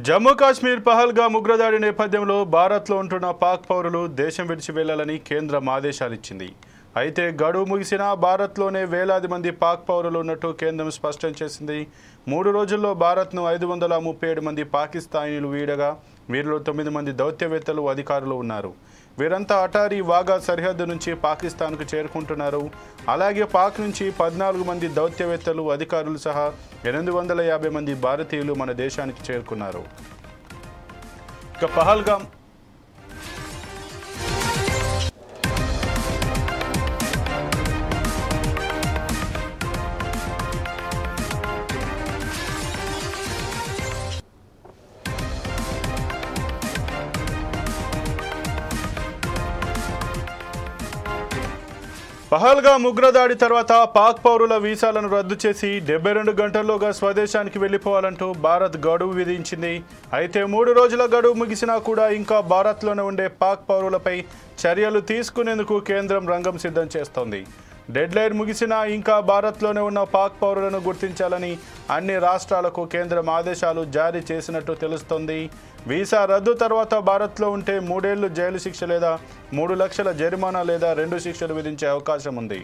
జమ్మూ కాశ్మీర్ పహల్గామ్ ఉగ్రదాడి నేపథ్యంలో భారత్లో ఉంటున్న పాక్ పౌరులు దేశం విడిచి వెళ్లాలని కేంద్రం ఆదేశాలు ఇచ్చింది. అయితే గడువు ముగిసినా భారత్లోనే వేలాది మంది పాక్ పౌరులు ఉన్నట్టు కేంద్రం స్పష్టం చేసింది. 3 రోజుల్లో భారత్ను 537 మంది పాకిస్తానీలు వీడగా వీరిలో 9 మంది దౌత్యవేత్తలు అధికారులు ఉన్నారు. వీరంతా అటారీ వాగా సరిహద్దు నుంచి పాకిస్తాన్కు చేరుకుంటున్నారు. అలాగే పాక్ నుంచి 14 మంది దౌత్యవేత్తలు అధికారులు సహా 850 మంది భారతీయులు మన దేశానికి చేరుకున్నారు. ఇక పహల్గామ్ పహల్గామ్ ఉగ్రదాడి తర్వాత పాక్ పౌరుల వీసాలను రద్దు చేసి 72 గంటల్లోగా స్వదేశానికి వెళ్లిపోవాలంటూ భారత్ గడువు విధించింది. అయితే 3 రోజుల గడువు ముగిసినా కూడా ఇంకా భారత్లోనే ఉండే పాక్ పౌరులపై చర్యలు తీసుకునేందుకు కేంద్రం రంగం సిద్ధం చేస్తోంది. డెడ్లైన్ ముగిసినా ఇంకా భారత్లోనే ఉన్న పాక్ పౌరులను గుర్తించాలని అన్ని రాష్ట్రాలకు కేంద్రం ఆదేశాలు జారీ చేసినట్టు తెలుస్తోంది. వీసా రద్దు తర్వాత భారత్లో ఉంటే 3 ఏళ్లు జైలు శిక్ష లేదా 3 లక్షల జరిమానా లేదా 2 శిక్షలు విధించే అవకాశం ఉంది.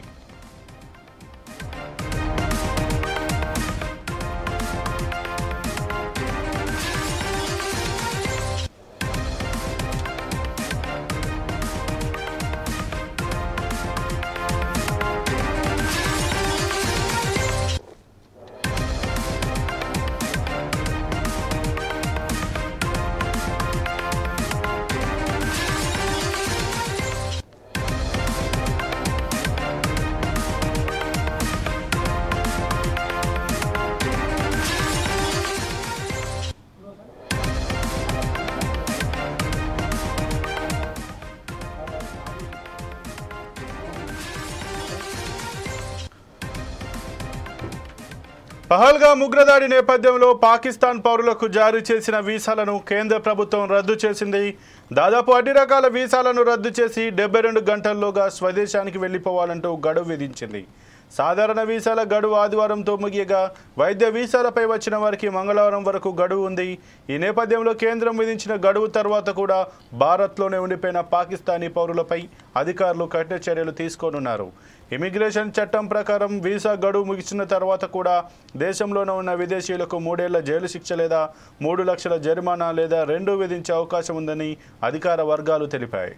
పహల్గామ్ ఉగ్రదాడి నేపథ్యంలో పాకిస్తాన్ పౌరులకు జారీ చేసిన వీసాలను కేంద్ర ప్రభుత్వం రద్దు చేసింది. దాదాపు అన్ని రకాల వీసాలను రద్దు చేసి 72 గంటల్లోగా స్వదేశానికి వెళ్లిపోవాలంటూ గడువు విధించింది. సాధారణ వీసాల గడువు ఆదివారంతో ముగియగా వైద్య వీసాలపై వచ్చిన వారికి మంగళవారం వరకు గడువు ఉంది. ఈ నేపథ్యంలో కేంద్రం విధించిన గడువు తర్వాత కూడా భారత్లోనే ఉండిపోయిన పాకిస్తానీ పౌరులపై అధికారులు కఠిన చర్యలు తీసుకోనున్నారు. ఇమిగ్రేషన్ చట్టం ప్రకారం వీసా గడువు ముగిసిన తర్వాత కూడా దేశంలోనే ఉన్న విదేశీయులకు 3 ఏళ్ల జైలు శిక్ష లేదా 3 లక్షల జరిమానా లేదా 2 విధించే అవకాశం ఉందని అధికార వర్గాలు తెలిపాయి.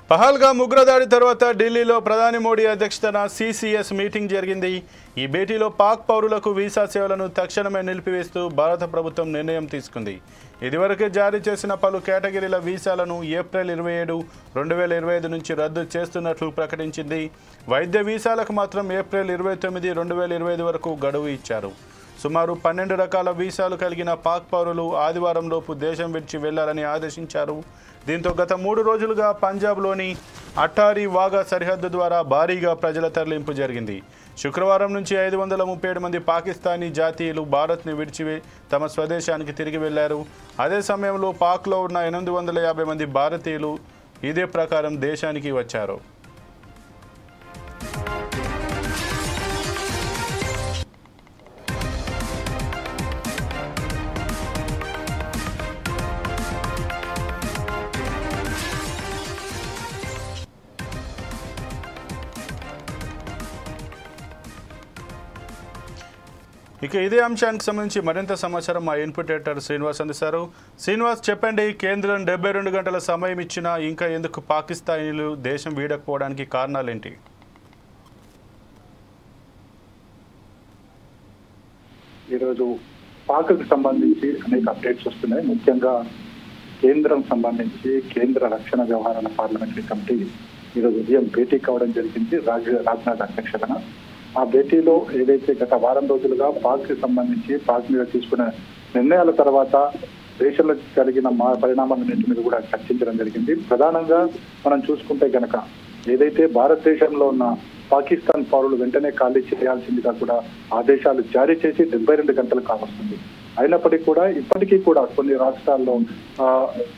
పహల్గామ్ ఉగ్రదాడి తర్వాత ఢిల్లీలో ప్రధాని మోడీ అధ్యక్షతన సిసిఎస్ మీటింగ్ జరిగింది. ఈ భేటీలో పాక్ పౌరులకు వీసా సేవలను తక్షణమే నిలిపివేస్తూ భారత ప్రభుత్వం నిర్ణయం తీసుకుంది. ఇదివరకే జారీ చేసిన పలు కేటగిరీల వీసాలను ఏప్రిల్ 27, 2025 నుంచి రద్దు చేస్తున్నట్లు ప్రకటించింది. వైద్య వీసాలకు మాత్రం ఏప్రిల్ 29, 2025 వరకు గడువు ఇచ్చారు. సుమారు 12 రకాల వీసాలు కలిగిన పాక్ పౌరులు ఆదివారంలోపు దేశం విడిచి వెళ్లాలని ఆదేశించారు. దీంతో గత 3 రోజులుగా పంజాబ్లోని అటారీ వాగా సరిహద్దు ద్వారా భారీగా ప్రజల తరలింపు జరిగింది. శుక్రవారం నుంచి 537 మంది పాకిస్తానీ జాతీయులు భారత్ని విడిచి తమ స్వదేశానికి తిరిగి వెళ్లారు. అదే సమయంలో పాక్లో ఉన్న 850 మంది భారతీయులు ఇదే ప్రకారం దేశానికి వచ్చారు. ఇక ఇదే అంశానికి సంబంధించి మరింత సమాచారం మా ఇన్పుట్ ఎడిటర్ శ్రీనివాస్ అందిస్తారు. శ్రీనివాస్, చెప్పండి, కేంద్రం 72 గంటల సమయం ఇచ్చినా ఇంకా ఎందుకు పాకిస్తానీలు దేశం వీడకపోవడానికి కారణాలేంటి? ఈరోజు పాక్కు సంబంధించి అనేక అప్డేట్స్ వస్తున్నాయి. ముఖ్యంగా కేంద్రం సంబంధించి కేంద్ర రక్షణ వ్యవహారాల పార్లమెంటరీ కమిటీ ఈరోజు ఉదయం భేటీ కావడం జరిగింది రాజ్నాథ్ అధ్యక్షతన. ఆ భేటీలో ఏదైతే గత వారం రోజులుగా పాక్ కి సంబంధించి పాక్ మీద తీసుకున్న నిర్ణయాల తర్వాత దేశంలో కలిగిన పరిణామాలన్నింటి మీద కూడా చర్చించడం జరిగింది. ప్రధానంగా మనం చూసుకుంటే గనక ఏదైతే భారతదేశంలో ఉన్న పాకిస్తాన్ పౌరులు వెంటనే ఖాళీ చేయాల్సిందిగా కూడా ఆదేశాలు జారీ చేసి 72 గంటలు కావస్తుంది. అయినప్పటికీ కూడా ఇప్పటికీ కూడా కొన్ని రాష్ట్రాల్లో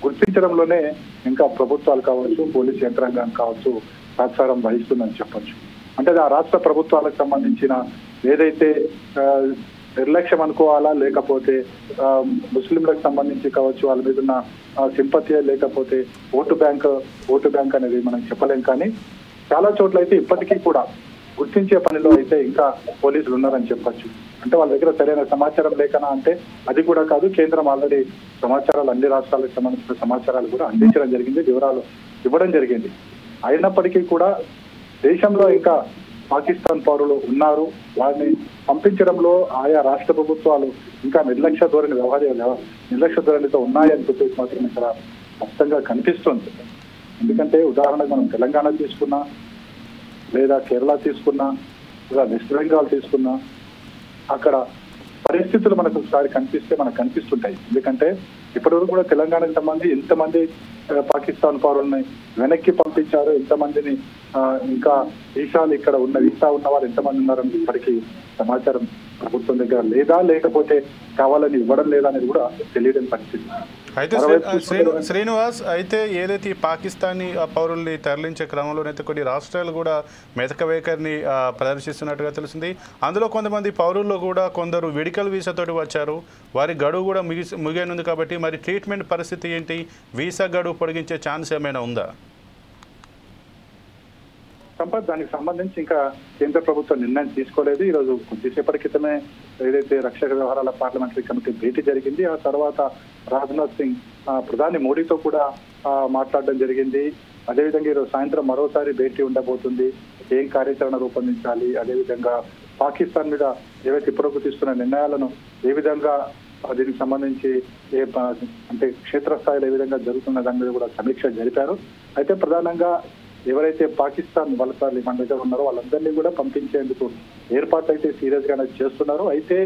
గుర్తించడంలోనే ఇంకా ప్రభుత్వాలు కావచ్చు, పోలీస్ యంత్రాంగం కావచ్చు సహకారం వహిస్తుందని చెప్పొచ్చు. అంటే ఆ రాష్ట్ర ప్రభుత్వాలకు సంబంధించిన ఏదైతే నిర్లక్ష్యం అనుకోవాలా, లేకపోతే ముస్లింలకు సంబంధించి కావచ్చు వాళ్ళ మీద ఉన్న సింపతి, లేకపోతే ఓటు బ్యాంక్ అనేది మనం చెప్పలేం. కానీ చాలా చోట్ల అయితే ఇప్పటికీ కూడా గుర్తించే పనిలో అయితే ఇంకా పోలీసులు ఉన్నారని చెప్పొచ్చు. అంటే వాళ్ళ దగ్గర సరైన సమాచారం లేకనా అంటే అది కూడా కాదు. కేంద్రం ఆల్రెడీ సమాచారాలు అన్ని రాష్ట్రాలకు సంబంధించిన సమాచారాలు కూడా అందించడం జరిగింది, వివరాలు ఇవ్వడం జరిగింది. అయినప్పటికీ కూడా దేశంలో ఇంకా పాకిస్తాన్ పౌరులు ఉన్నారు. వారిని పంపించడంలో ఆయా రాష్ట్ర ప్రభుత్వాలు ఇంకా నిర్లక్ష్య ధోరణితో ఉన్నాయని చెప్పేసి మాత్రం ఇక్కడ స్పష్టంగా కనిపిస్తుంది. ఎందుకంటే ఉదాహరణకు మనం తెలంగాణ తీసుకున్నా, లేదా కేరళ తీసుకున్నా, లేదా వెస్ట్ బెంగాల్ తీసుకున్నా, అక్కడ పరిస్థితులు మనకు ఒకసారి కనిపిస్తుంటాయి. ఎందుకంటే ఇప్పటివరకు కూడా తెలంగాణకు సంబంధించి ఎంతమంది పాకిస్తాన్ పౌరుల్ని వెనక్కి పంపించారు, ఎంతమందిని ఇంకా వీసా ఉన్న వాళ్ళు ఎంతమంది ఉన్నారని ఇప్పటికీ సమాచారం ప్రభుత్వం దగ్గర లేదా, లేకపోతే కావాలని ఇవ్వడం లేదా అనేది కూడా తెలియని పరిస్థితి. అయితే శ్రీనివాస్, అయితే ఏదైతే ఈ పాకిస్తానీ పౌరుల్ని తరలించే క్రమంలోనైతే కొన్ని రాష్ట్రాలు కూడా మెతక వైఖరిని ప్రదర్శిస్తున్నట్టుగా తెలిసింది. అందులో కొంతమంది పౌరుల్లో కూడా కొందరు మెడికల్ వీసాతోటి వచ్చారు, వారి గడువు కూడా ముగియనుంది. కాబట్టి మరి ట్రీట్మెంట్ పరిస్థితి ఏంటి? వీసా గడువు పొడిగించే ఛాన్స్ ఏమైనా ఉందా? సంపత్, దానికి సంబంధించి ఇంకా కేంద్ర ప్రభుత్వం నిర్ణయం తీసుకోలేదు. ఈ రోజు కొద్దిసేపటి క్రితమే ఏదైతే రక్షణ వ్యవహారాల పార్లమెంటరీ కమిటీ భేటీ జరిగింది. ఆ తర్వాత రాజ్నాథ్ సింగ్ ప్రధాని మోడీతో కూడా మాట్లాడడం జరిగింది. అదేవిధంగా ఈరోజు సాయంత్రం మరోసారి భేటీ ఉండబోతుంది. ఏం కార్యాచరణ రూపొందించాలి, అదేవిధంగా పాకిస్తాన్ మీద ఏవైతే ఇప్పటివరకు తీసుకున్న నిర్ణయాలను ఏ విధంగా దీనికి సంబంధించి అంటే క్షేత్రస్థాయిలో ఏ విధంగా జరుగుతున్న దాని మీద కూడా సమీక్ష జరిపారు. అయితే ప్రధానంగా ఎవరైతే పాకిస్తాన్ వలసలు మన దగ్గర ఉన్నారో వాళ్ళందరినీ కూడా పంపించేందుకు ఏర్పాట్లు అయితే సీరియస్ గానే చేస్తున్నారు. అయితే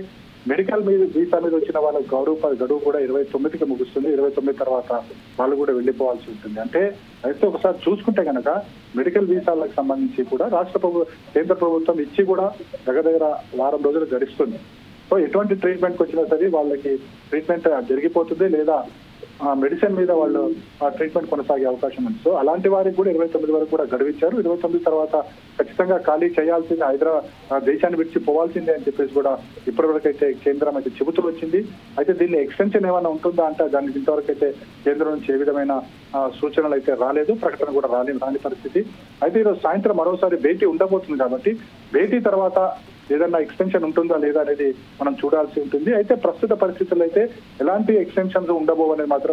మెడికల్ వీసా మీద వచ్చిన వాళ్ళ గడువు కూడా 29కి ముగుస్తుంది. 29 తర్వాత వాళ్ళు కూడా వెళ్ళిపోవాల్సి ఉంటుంది. అయితే ఒకసారి చూసుకుంటే కనుక మెడికల్ వీసాలకు సంబంధించి కూడా కేంద్ర ప్రభుత్వం ఇచ్చి కూడా దగ్గర వారం రోజులు గడుస్తుంది. సో ఎటువంటి ట్రీట్మెంట్కి వచ్చినా సరే వాళ్ళకి ట్రీట్మెంట్ జరిగిపోతుంది, లేదా మెడిసిన్ మీద వాళ్ళు ట్రీట్మెంట్ కొనసాగే అవకాశం ఉంది. సో అలాంటి వారికి కూడా 29 వరకు కూడా గడువిచ్చారు. 29 తర్వాత ఖచ్చితంగా ఖాళీ చేయాల్సిందే, దేశాన్ని విడిచి పోవాల్సిందే అని చెప్పేసి కూడా ఇప్పటివరకు అయితే కేంద్రం అయితే చెబుతూ వచ్చింది. అయితే దీన్ని ఎక్స్టెన్షన్ ఏమైనా ఉంటుందా అంటే దానికి ఇంతవరకు అయితే కేంద్రం నుంచి ఏ విధమైన సూచనలు అయితే రాలేదు, ప్రకటన కూడా రాని పరిస్థితి. అయితే ఈరోజు సాయంత్రం మరోసారి భేటీ ఉండబోతుంది. కాబట్టి భేటీ తర్వాత ఏదన్నా ఎక్స్టెన్షన్ ఉంటుందా లేదా అనేది మనం చూడాల్సి ఉంటుంది. అయితే ప్రస్తుత పరిస్థితుల్లో అయితే ఎలాంటి ఎక్స్టెన్షన్స్ ఉండబోవనేది మాత్రం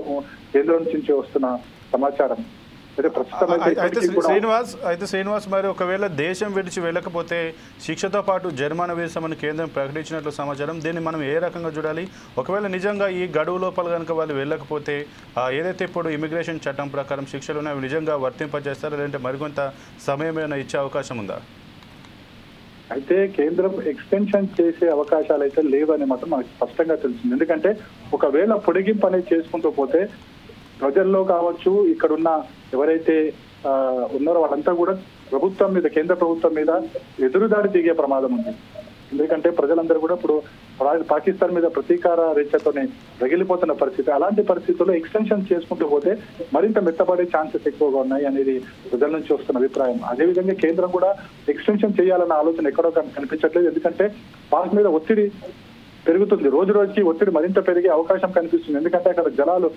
కేంద్రం నుంచి వస్తున్న సమాచారం. అయితే శ్రీనివాస్, మరి ఒకవేళ దేశం విడిచి వెళ్ళకపోతే శిక్షతో పాటు జరిమానా వేస్తామని కేంద్రం ప్రకటించినట్లు సమాచారం. దీన్ని మనం ఏ రకంగా చూడాలి? ఒకవేళ నిజంగా ఈ గడువు లోపల కనుక వాళ్ళు వెళ్ళకపోతే ఏదైతే ఇప్పుడు ఇమిగ్రేషన్ చట్టం ప్రకారం శిక్షలు ఉన్నాయి, అవి నిజంగా వర్తింపజేస్తారా, లేదంటే మరికొంత సమయం ఏమైనా ఇచ్చే అవకాశం ఉందా? అయితే కేంద్రం ఎక్స్టెన్షన్ చేసే అవకాశాలు అయితే లేవని మాత్రం మనకు స్పష్టంగా తెలిసింది. ఎందుకంటే ఒకవేళ పొడిగింపు అనేది చేసుకుంటూ పోతే ప్రజల్లో కావచ్చు, ఇక్కడున్న ఎవరైతే ఉన్నారో వాళ్ళంతా కూడా కేంద్ర ప్రభుత్వం మీద ఎదురుదాడి దిగే ప్రమాదం ఉంది. ఎందుకంటే ప్రజలందరూ కూడా ఇప్పుడు పాకిస్తాన్ మీద ప్రతీకార రేచతోనే రగిలిపోతున్న పరిస్థితి. అలాంటి పరిస్థితుల్లో ఎక్స్టెన్షన్ చేసుకుంటూ పోతే మరింత మెత్తపడే ఛాన్సెస్ ఎక్కువగా ఉన్నాయి అనేది ప్రజల నుంచి వస్తున్న అభిప్రాయం. అదేవిధంగా కేంద్రం కూడా ఎక్స్టెన్షన్ చేయాలన్న ఆలోచన ఎక్కడో కనిపించట్లేదు. ఎందుకంటే పాక్ మీద ఒత్తిడి పెరుగుతుంది, రోజు రోజుకి ఒత్తిడి మరింత పెరిగే అవకాశం కనిపిస్తుంది. ఎందుకంటే అక్కడ జలాలు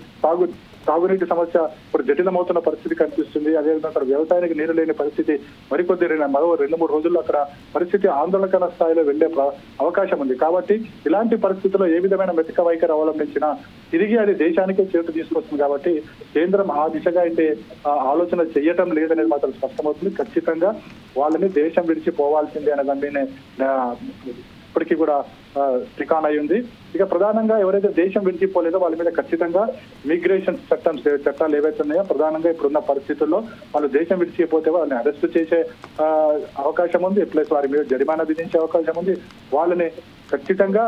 తాగునీటి సమస్య ఇప్పుడు జటిలమవుతున్న పరిస్థితి కనిపిస్తుంది. అదేవిధంగా అక్కడ వ్యవసాయానికి నీరు లేని పరిస్థితి మరో 2-3 రోజుల్లో అక్కడ పరిస్థితి ఆందోళనకర స్థాయిలో వెళ్లే అవకాశం ఉంది. కాబట్టి ఇలాంటి పరిస్థితుల్లో ఏ విధమైన మెతక వైఖరి అవలంబించినా తిరిగి అది దేశానికే చేటు తీసుకొస్తుంది. కాబట్టి కేంద్రం ఆ దిశగా అయితే ఆలోచన చేయటం లేదనేది మాత్రం స్పష్టమవుతుంది. ఖచ్చితంగా వాళ్ళని దేశం విడిచి పోవాల్సిందే అనే దాన్ని ఇప్పటికీ కూడా టికాన్ అయి ఉంది. ఇక ప్రధానంగా ఎవరైతే దేశం విడిచిపోలేదో వాళ్ళ మీద ఖచ్చితంగా ఇమిగ్రేషన్ చట్టాలు ఏవైతే ఉన్నాయో ప్రధానంగా ఇప్పుడున్న పరిస్థితుల్లో వాళ్ళు దేశం విడిచిపోతే వాళ్ళని అరెస్ట్ చేసే అవకాశం ఉంది, ప్లస్ వారి మీద జరిమానా విధించే అవకాశం ఉంది. వాళ్ళని ఖచ్చితంగా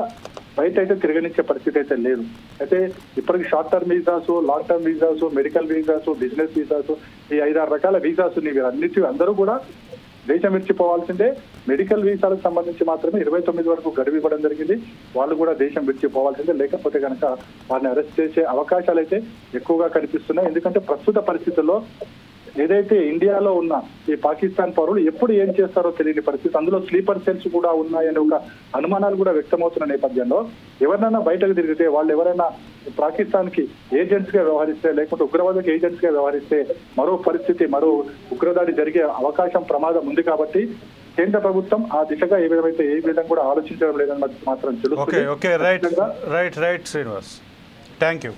బయట అయితే తిరగనిచ్చే పరిస్థితి అయితే లేదు. అయితే ఇప్పటికి short term visas, long term visas, medical visas, business visas, ఈ 5-6 రకాల వీసాస్ వీరన్నిటి అందరూ కూడా దేశం విడిచిపోవాల్సిందే. మెడికల్ వీసాలకు సంబంధించి మాత్రమే 29 వరకు గడువు ఇవ్వడం జరిగింది. వాళ్ళు కూడా దేశం విడిచిపోవాల్సిందే, లేకపోతే కనుక వారిని అరెస్ట్ చేసే అవకాశాలు అయితే ఎక్కువగా కనిపిస్తున్నాయి. ఎందుకంటే ప్రస్తుత పరిస్థితుల్లో ఏదైతే ఇండియాలో ఉన్న ఈ పాకిస్తాన్ పౌరులు ఎప్పుడు ఏం చేస్తారో తెలియని పరిస్థితి, అందులో స్లీపర్ సెల్స్ కూడా ఉన్నాయనే ఒక అనుమానాలు కూడా వ్యక్తమవుతున్న నేపథ్యంలో ఎవరినైనా బయటకు తిరిగితే, వాళ్ళు ఎవరైనా పాకిస్తాన్ కి ఏజెంట్స్ గా వ్యవహరిస్తే, లేకపోతే ఉగ్రవాదకి ఏజెంట్స్ గా వ్యవహరిస్తే మరో పరిస్థితి, మరో ఉగ్రదాడి జరిగే అవకాశం, ప్రమాదం ఉంది. కాబట్టి కేంద్ర ప్రభుత్వం ఆ దిశగా ఏ విధంగా కూడా ఆలోచించడం లేదని మాత్రం తెలుస్తుంది. Right Srinivas, thank you.